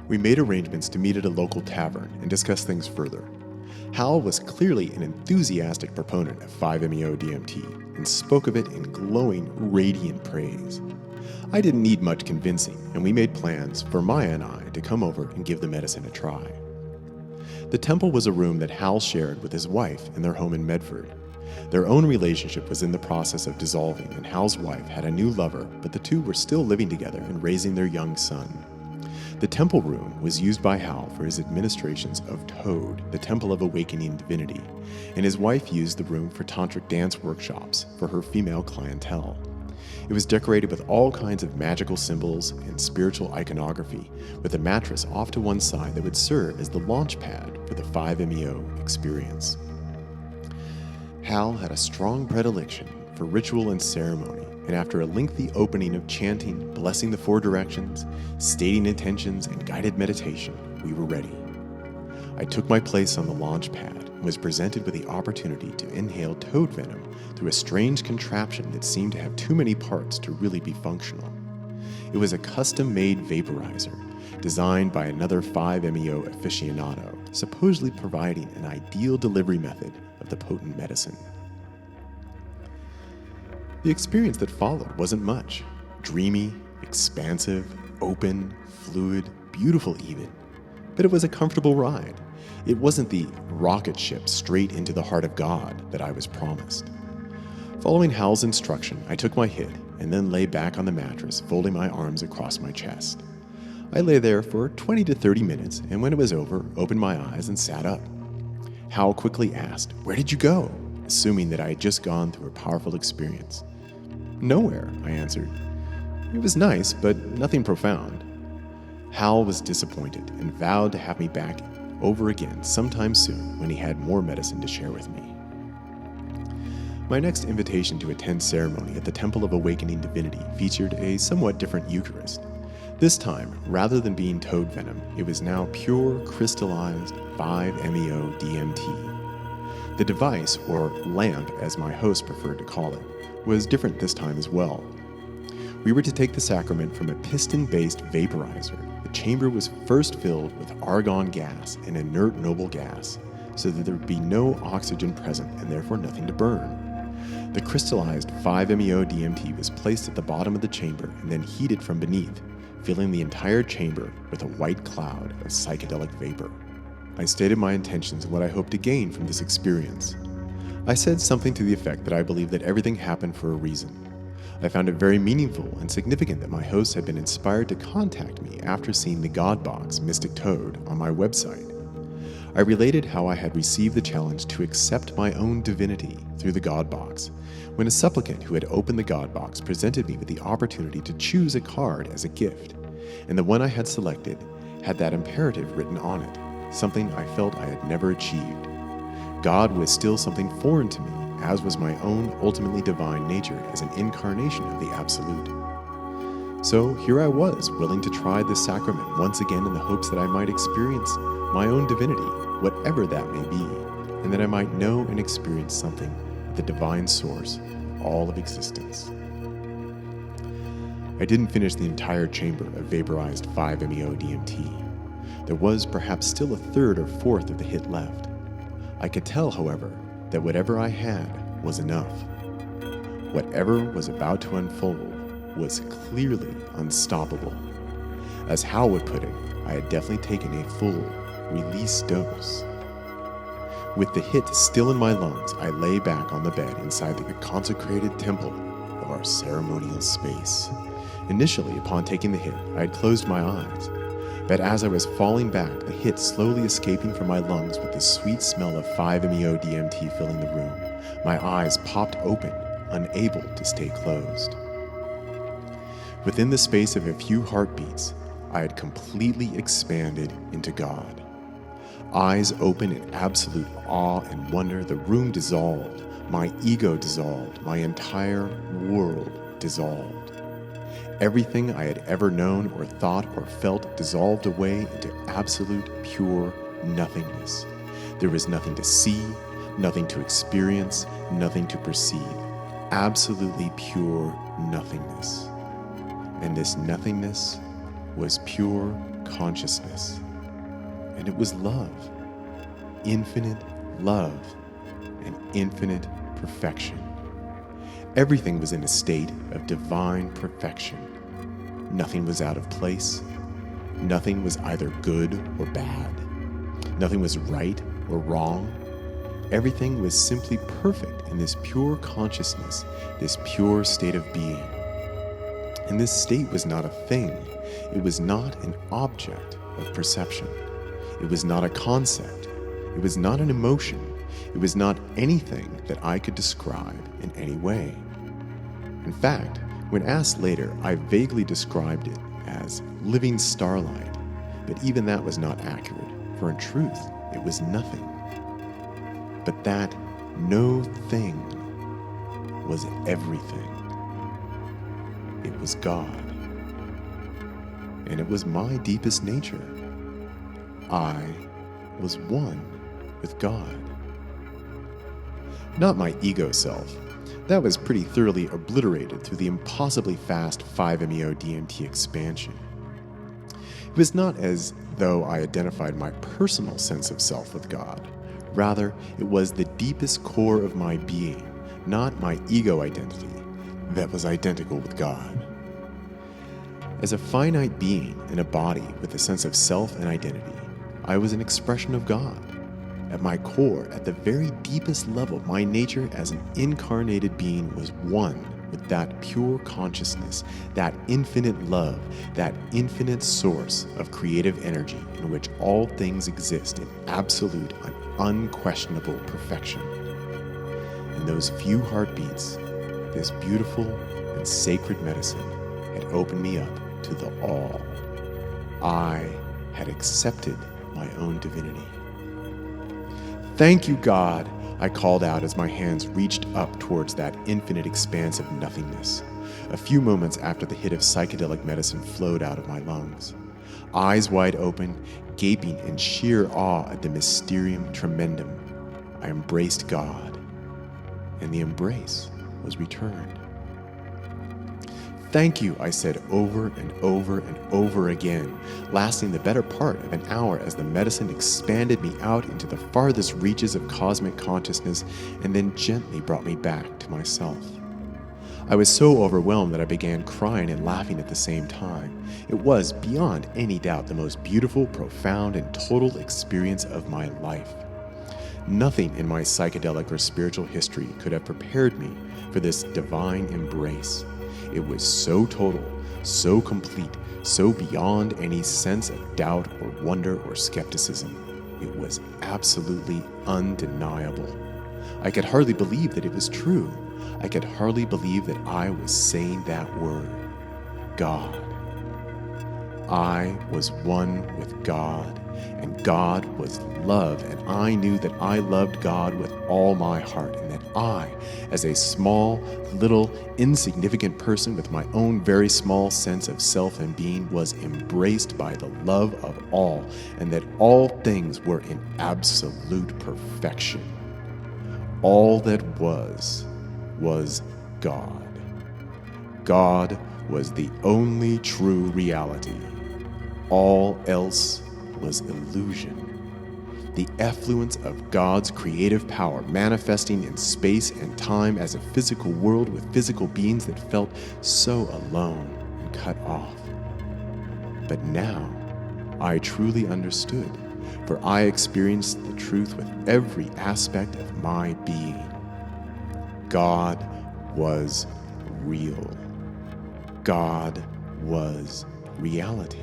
We made arrangements to meet at a local tavern and discuss things further. Hal was clearly an enthusiastic proponent of 5-MeO-DMT and spoke of it in glowing, radiant praise. I didn't need much convincing, and we made plans for Maya and I to come over and give the medicine a try. The temple was a room that Hal shared with his wife in their home in Medford. Their own relationship was in the process of dissolving, and Hal's wife had a new lover, but the two were still living together and raising their young son. The temple room was used by Hal for his administrations of Toad, the Temple of Awakening Divinity, and his wife used the room for tantric dance workshops for her female clientele. It was decorated with all kinds of magical symbols and spiritual iconography, with a mattress off to one side that would serve as the launch pad for the 5-MeO experience. Hal had a strong predilection for ritual and ceremony, and after a lengthy opening of chanting, blessing the 4 directions, stating intentions, and guided meditation, we were ready. I took my place on the launch pad and was presented with the opportunity to inhale toad venom through a strange contraption that seemed to have too many parts to really be functional. It was a custom-made vaporizer, designed by another 5-MeO aficionado, supposedly providing an ideal delivery method of the potent medicine. The experience that followed wasn't much. Dreamy, expansive, open, fluid, beautiful even. But it was a comfortable ride. It wasn't the rocket ship straight into the heart of God that I was promised. Following Hal's instruction, I took my hit and then lay back on the mattress, folding my arms across my chest. I lay there for 20 to 30 minutes, and when it was over, opened my eyes and sat up. Hal quickly asked, "Where did you go?" assuming that I had just gone through a powerful experience. "Nowhere," I answered. "It was nice, but nothing profound." Hal was disappointed and vowed to have me back over again sometime soon when he had more medicine to share with me. My next invitation to attend ceremony at the Temple of Awakening Divinity featured a somewhat different Eucharist. This time, rather than being toad venom, it was now pure crystallized 5-MeO-DMT. The device, or lamp as my host preferred to call it, was different this time as well. We were to take the sacrament from a piston-based vaporizer. The chamber was first filled with argon gas, an inert noble gas, so that there would be no oxygen present and therefore nothing to burn. The crystallized 5-MeO-DMT was placed at the bottom of the chamber and then heated from beneath, filling the entire chamber with a white cloud of psychedelic vapor. I stated my intentions and what I hoped to gain from this experience. I said something to the effect that I believed that everything happened for a reason. I found it very meaningful and significant that my host had been inspired to contact me after seeing the God Box Mystic Toad on my website. I related how I had received the challenge to accept my own divinity through the God Box, when a supplicant who had opened the God Box presented me with the opportunity to choose a card as a gift, and the one I had selected had that imperative written on it, something I felt I had never achieved. God was still something foreign to me, as was my own ultimately divine nature as an incarnation of the Absolute. So here I was, willing to try this sacrament once again in the hopes that I might experience my own divinity, whatever that may be, and that I might know and experience something of the divine source of all of existence. I didn't finish the entire chamber of vaporized 5-MeO-DMT. There was perhaps still a third or fourth of the hit left. I could tell, however, that whatever I had was enough. Whatever was about to unfold was clearly unstoppable. As Hal would put it, I had definitely taken a full release dose. With the hit still in my lungs, I lay back on the bed inside the consecrated temple of our ceremonial space. Initially, upon taking the hit, I had closed my eyes. But as I was falling back, the hit slowly escaping from my lungs with the sweet smell of 5-MeO-DMT filling the room, my eyes popped open, unable to stay closed. Within the space of a few heartbeats, I had completely expanded into God. Eyes open in absolute awe and wonder, the room dissolved, my ego dissolved, my entire world dissolved. Everything I had ever known or thought or felt dissolved away into absolute pure nothingness. There was nothing to see, nothing to experience, nothing to perceive. Absolutely pure nothingness. And this nothingness was pure consciousness, and it was love, infinite love, and infinite perfection. Everything was in a state of divine perfection. Nothing was out of place. Nothing was either good or bad. Nothing was right or wrong. Everything was simply perfect in this pure consciousness, this pure state of being. And this state was not a thing. It was not an object of perception. It was not a concept. It was not an emotion. It was not anything that I could describe in any way. In fact, when asked later, I vaguely described it as living starlight, but even that was not accurate, for in truth, it was nothing. But that no thing was everything. It was God. And it was my deepest nature. I was one with God. Not my ego self. That was pretty thoroughly obliterated through the impossibly fast 5-MeO DMT expansion. It was not as though I identified my personal sense of self with God. Rather, it was the deepest core of my being, not my ego identity, that was identical with God. As a finite being in a body with a sense of self and identity, I was an expression of God. At my core, at the very deepest level, my nature as an incarnated being was one with that pure consciousness, that infinite love, that infinite source of creative energy in which all things exist in absolute and unquestionable perfection. In those few heartbeats, this beautiful and sacred medicine had opened me up to the all. I had accepted my own divinity. "Thank you, God," I called out as my hands reached up towards that infinite expanse of nothingness, a few moments after the hit of psychedelic medicine flowed out of my lungs. Eyes wide open, gaping in sheer awe at the mysterium tremendum, I embraced God, and the embrace was returned. "Thank you," I said over and over and over again, lasting the better part of an hour as the medicine expanded me out into the farthest reaches of cosmic consciousness and then gently brought me back to myself. I was so overwhelmed that I began crying and laughing at the same time. It was, beyond any doubt, the most beautiful, profound, and total experience of my life. Nothing in my psychedelic or spiritual history could have prepared me for this divine embrace. It was so total, so complete, so beyond any sense of doubt or wonder or skepticism. It was absolutely undeniable. I could hardly believe that it was true. I could hardly believe that I was saying that word, God. I was one with God, and God was love, and I knew that I loved God with all my heart, and that I, as a small, little, insignificant person with my own very small sense of self and being, was embraced by the love of all, and that all things were in absolute perfection. All that was God. God was the only true reality. All else was illusion. The effluence of God's creative power manifesting in space and time as a physical world with physical beings that felt so alone and cut off. But now I truly understood, for I experienced the truth with every aspect of my being. God was real. God was reality.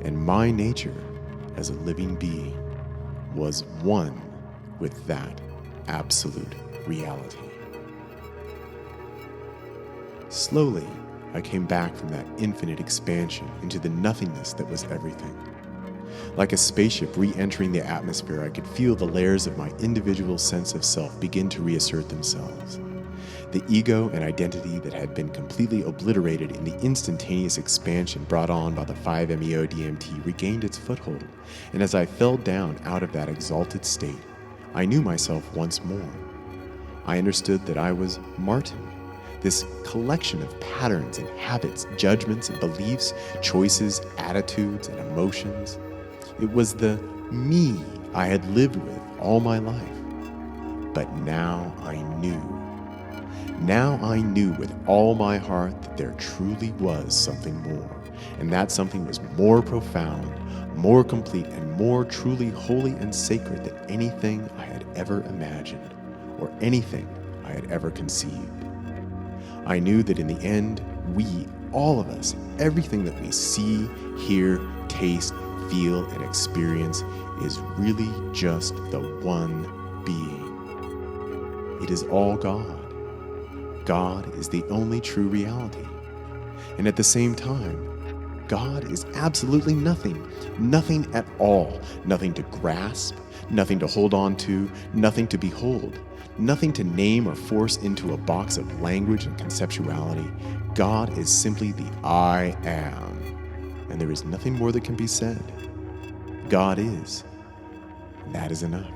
And my nature as a living being was one with that absolute reality. Slowly, I came back from that infinite expansion into the nothingness that was everything. Like a spaceship re-entering the atmosphere, I could feel the layers of my individual sense of self begin to reassert themselves. The ego and identity that had been completely obliterated in the instantaneous expansion brought on by the 5-MeO DMT regained its foothold, and as I fell down out of that exalted state, I knew myself once more. I understood that I was Martin, this collection of patterns and habits, judgments and beliefs, choices, attitudes and emotions. It was the me I had lived with all my life. But now I knew. Now I knew with all my heart that there truly was something more, and that something was more profound, more complete, and more truly holy and sacred than anything I had ever imagined or anything I had ever conceived. I knew that in the end, we, all of us, everything that we see, hear, taste, feel, and experience is really just the one being. It is all God. God is the only true reality. And at the same time, God is absolutely nothing, nothing at all, nothing to grasp, nothing to hold on to, nothing to behold, nothing to name or force into a box of language and conceptuality. God is simply the I am, and there is nothing more that can be said. God is, and that is enough.